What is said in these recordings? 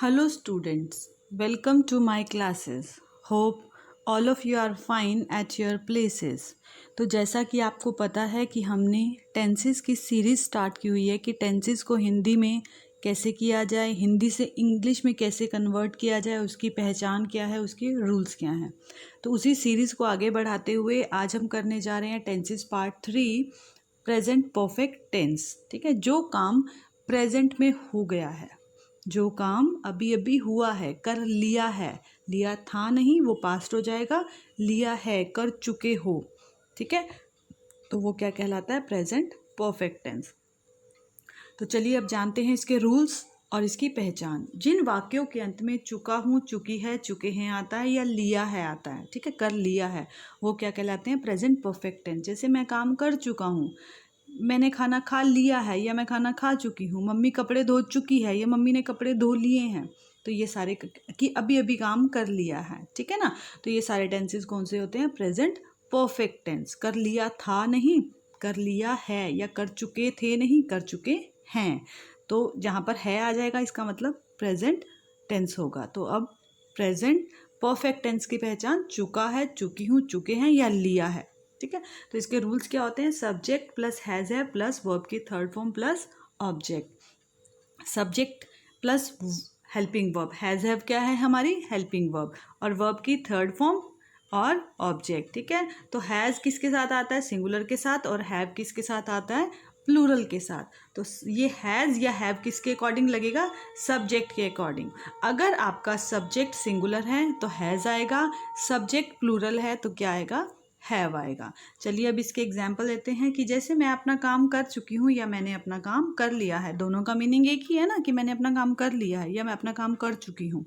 Hello students, welcome to my classes. Hope all of you are fine at your places. तो जैसा कि आपको पता है कि हमने टेंसेस की सीरीज़ स्टार्ट की हुई है कि टेंसेस को हिंदी में कैसे किया जाए, हिंदी से इंग्लिश में कैसे कन्वर्ट किया जाए, उसकी पहचान क्या है, उसके रूल्स क्या हैं। तो उसी सीरीज़ को आगे बढ़ाते हुए आज हम करने जा रहे हैं tenses part 3 present perfect tense. ठीक है, जो काम प्रेजेंट में हो गया है, जो काम अभी अभी हुआ है, कर लिया है, लिया था नहीं, वो पास्ट हो जाएगा, लिया है, कर चुके हो। ठीक है, तो वो क्या कहलाता है? Present perfect tense. तो चलिए अब जानते हैं इसके रूल्स और इसकी पहचान। जिन वाक्यों के अंत में चुका हूँ, चुकी है, चुके हैं आता है या लिया है आता है, ठीक है, कर लिया है, वो क्या कहलाते हैं? Present perfect tense. जैसे मैं काम कर चुका हूँ, मैंने खाना खा लिया है या मैं खाना खा चुकी हूँ, मम्मी कपड़े धो चुकी है या मम्मी ने कपड़े धो लिए हैं। तो ये सारे कि अभी अभी काम कर लिया है, ठीक है ना। तो ये सारे टेंसेस कौन से होते हैं? Present perfect tense. कर लिया था नहीं, कर लिया है, या कर चुके थे नहीं, कर चुके हैं। तो जहाँ पर है आ जाएगा, इसका मतलब प्रेजेंट टेंस होगा। तो अब प्रेजेंट परफेक्ट टेंस की पहचान: चुका है, चुकी हूँ, चुके हैं या लिया है। ठीक है, तो इसके रूल्स क्या होते हैं? सब्जेक्ट प्लस हैज़ है प्लस वर्ब की third form plus object. Subject plus helping verb, has have क्या है? हमारी हेल्पिंग वर्ब, और वर्ब की थर्ड फॉर्म और ऑब्जेक्ट। ठीक है, तो हैज़ किसके साथ आता है? सिंगुलर के साथ, और हैव किसके साथ आता है? प्लूरल के साथ। तो ये हैज़ या हैव किसके अकॉर्डिंग लगेगा? सब्जेक्ट के अकॉर्डिंग। अगर आपका सब्जेक्ट सिंगुलर है तो हैज़ आएगा, सब्जेक्ट प्लूरल है तो क्या आएगा? हैव आएगा। चलिए अब इसके एग्जाम्पल लेते हैं कि जैसे मैं अपना काम कर चुकी हूँ या मैंने अपना काम कर लिया है, दोनों का मीनिंग एक ही है ना, कि मैंने अपना काम कर लिया है या मैं अपना काम कर चुकी हूँ,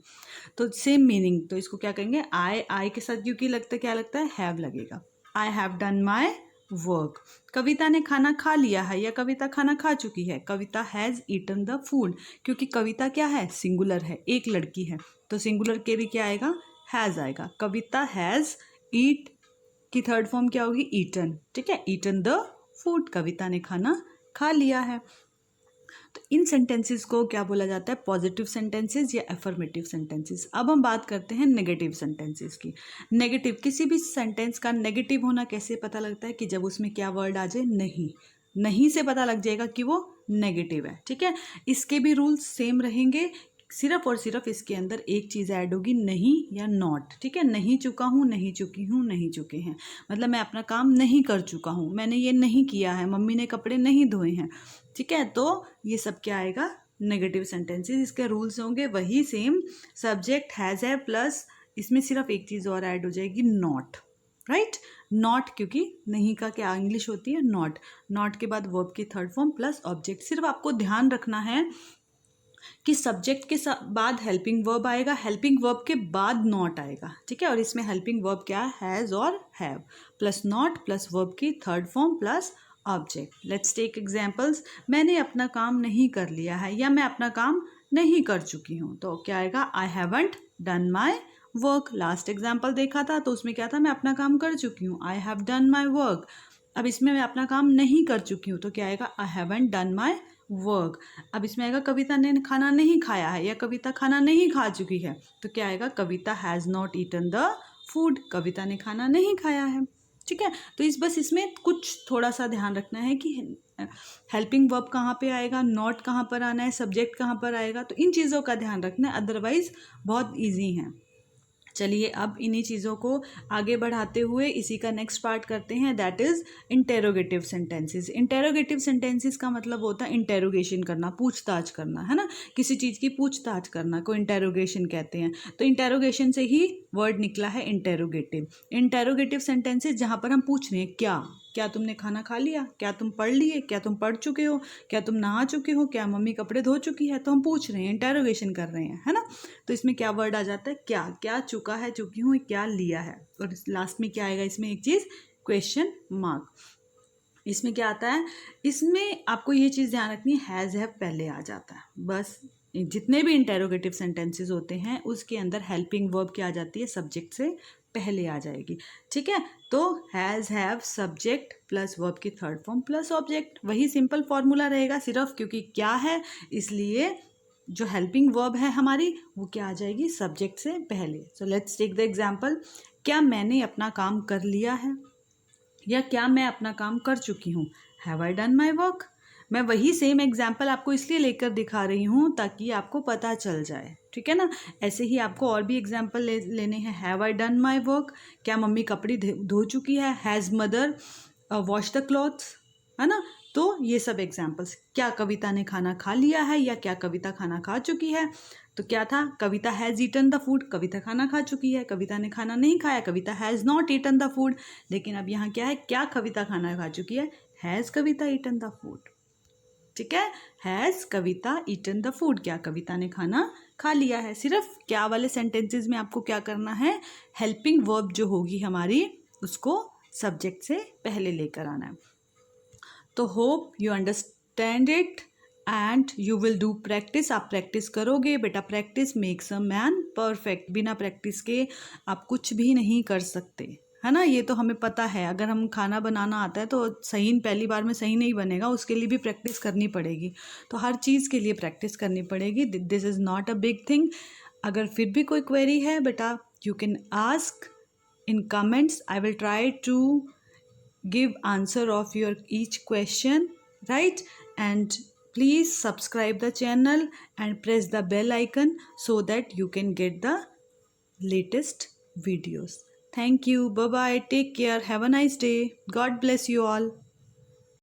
तो सेम मीनिंग। तो इसको क्या कहेंगे? आई के साथ क्योंकि लगता क्या लगता है? हैव लगेगा। I have done my work. Kavita ने खाना खा लिया है या कविता खाना खा चुकी है? कविता हैज़ ईटन द फूड, क्योंकि कविता क्या है? सिंगुलर है, एक लड़की है, तो सिंगुलर के भी क्या आएगा? हैज़ आएगा। कविता हैज़ ईट की थर्ड फॉर्म क्या होगी? ईटन। ठीक है, ईटन द फूड, कविता ने खाना खा लिया है। तो इन सेंटेंसेस को क्या बोला जाता है? पॉजिटिव सेंटेंसेस या एफर्मेटिव सेंटेंसेस। अब हम बात करते हैं नेगेटिव सेंटेंसेस की। नेगेटिव, किसी भी सेंटेंस का नेगेटिव होना कैसे पता लगता है? कि जब उसमें क्या वर्ड आ जाए? नहीं। नहीं से पता लग जाएगा कि वो नेगेटिव है। ठीक है, इसके भी रूल्स सेम रहेंगे, सिर्फ और सिर्फ इसके अंदर एक चीज़ ऐड होगी, नहीं या नॉट। ठीक है, नहीं चुका हूँ, नहीं चुकी हूँ, नहीं चुके हैं, मतलब मैं अपना काम नहीं कर चुका हूँ, मैंने ये नहीं किया है, मम्मी ने कपड़े नहीं धोए हैं। ठीक है, तो ये सब क्या आएगा? Negative sentences. इसके रूल्स होंगे वही सेम, सब्जेक्ट हैज़ है प्लस इसमें सिर्फ एक चीज़ और ऐड हो जाएगी, नॉट। राइट, नॉट, क्योंकि नहीं का क्या इंग्लिश होती है? नॉट। नॉट के बाद वर्ब की थर्ड फॉर्म प्लस ऑब्जेक्ट। सिर्फ आपको ध्यान रखना है कि सब्जेक्ट के बाद हेल्पिंग वर्ब आएगा, हेल्पिंग वर्ब के बाद नॉट आएगा। ठीक है, और इसमें हेल्पिंग वर्ब क्या है? हैज़ और have plus not plus verb की third form plus object. Let's take examples. मैंने अपना काम नहीं कर लिया है या मैं अपना काम नहीं कर चुकी हूँ, तो क्या आएगा? I haven't done my work. Last example देखा था तो उसमें क्या था? मैं अपना काम कर चुकी हूँ, आई हैव डन माई वर्क। अब इसमें मैं अपना काम नहीं कर चुकी हूँ, तो क्या आएगा? I haven't done my work. अब इसमें आएगा कविता ने खाना नहीं खाया है या कविता खाना नहीं खा चुकी है, तो क्या आएगा? Kavita has not eaten the food, Kavita ने खाना नहीं खाया है। ठीक है, तो बस इसमें कुछ थोड़ा सा ध्यान रखना है कि हेल्पिंग वर्ब कहाँ पे आएगा, नॉट कहाँ पर आना है, सब्जेक्ट कहाँ पर आएगा, तो इन चीज़ों का ध्यान रखना है, अदरवाइज बहुत ईजी है। चलिए अब इन्हीं चीज़ों को आगे बढ़ाते हुए इसी का नेक्स्ट पार्ट करते हैं, that is interrogative sentences. Interrogative sentences का मतलब होता है इंटेरोगेशन करना, पूछताछ करना, है ना, किसी चीज़ की पूछताछ करना को इंटेरोगेशन कहते हैं। तो इंटेरोगेशन से ही वर्ड निकला है इंटेरोगेटिव। इंटेरोगेटिव सेंटेंसेस जहाँ पर हम पूछ रहे हैं क्या, क्या तुमने खाना खा लिया, क्या तुम पढ़ लिए, क्या तुम पढ़ चुके हो, क्या तुम नहा चुके हो, क्या मम्मी कपड़े धो चुकी है, तो हम पूछ रहे हैं, इंटेरोगेशन कर रहे हैं, है ना। तो इसमें क्या वर्ड आ जाता है? क्या, क्या चुका है, चुकी हूँ, क्या लिया है, और लास्ट में क्या आएगा? इसमें एक चीज़, क्वेश्चन मार्क। इसमें क्या आता है? इसमें आपको ये चीज़ ध्यान रखनी है, हैज़ हैव पहले आ जाता है। बस जितने भी इंटेरोगेटिव सेंटेंसेस होते हैं उसके अंदर हेल्पिंग वर्ब क्या आ जाती है? सब्जेक्ट से पहले आ जाएगी। ठीक है, तो has have subject plus verb की थर्ड फॉर्म प्लस ऑब्जेक्ट, वही सिंपल फॉर्मूला रहेगा, सिर्फ क्योंकि क्या है इसलिए जो हेल्पिंग वर्ब है हमारी वो क्या आ जाएगी, सब्जेक्ट से पहले। So let's take the example, क्या मैंने अपना काम कर लिया है, या क्या मैं अपना काम कर चुकी हूँ, have I done my work. मैं वही सेम एग्जाम्पल आपको इसलिए लेकर दिखा रही हूँ ताकि आपको पता चल जाए, ठीक है ना। ऐसे ही आपको और भी एग्जाम्पल लेने हैं। Have I done my work, क्या मम्मी कपड़े धो चुकी है, has mother wash the clothes, है ना। तो ये सब एग्जाम्पल्स, क्या कविता ने खाना खा लिया है, या क्या कविता खाना खा चुकी है। तो क्या था, Kavita has eaten the food, कविता खाना खा चुकी है। कविता ने खाना नहीं खाया, Kavita has not eaten the food. लेकिन अब यहाँ क्या है, क्या कविता खाना खा चुकी है, has Kavita eaten the food, ठीक है। Has Kavita eaten the food, क्या कविता ने खाना खा लिया है। सिर्फ क्या वाले सेंटेंसेस में आपको क्या करना है, हेल्पिंग वर्ब जो होगी हमारी उसको सब्जेक्ट से पहले लेकर आना है। तो hope you understand it and you will do practice. आप प्रैक्टिस करोगे बेटा, practice makes a man perfect. बिना प्रैक्टिस के आप कुछ भी नहीं कर सकते, है ना। ये तो हमें पता है, अगर हम खाना बनाना आता है तो सही पहली बार में सही नहीं बनेगा, उसके लिए भी प्रैक्टिस करनी पड़ेगी। तो हर चीज़ के लिए प्रैक्टिस करनी पड़ेगी, this is not a big thing. अगर फिर भी कोई क्वेरी है बेटा, you can ask in comments. I will try to give answer of your each question, right. And please subscribe the channel and press the bell icon so that you can get the latest videos. Thank you. Bye bye. Take care. Have a nice day. God bless you all.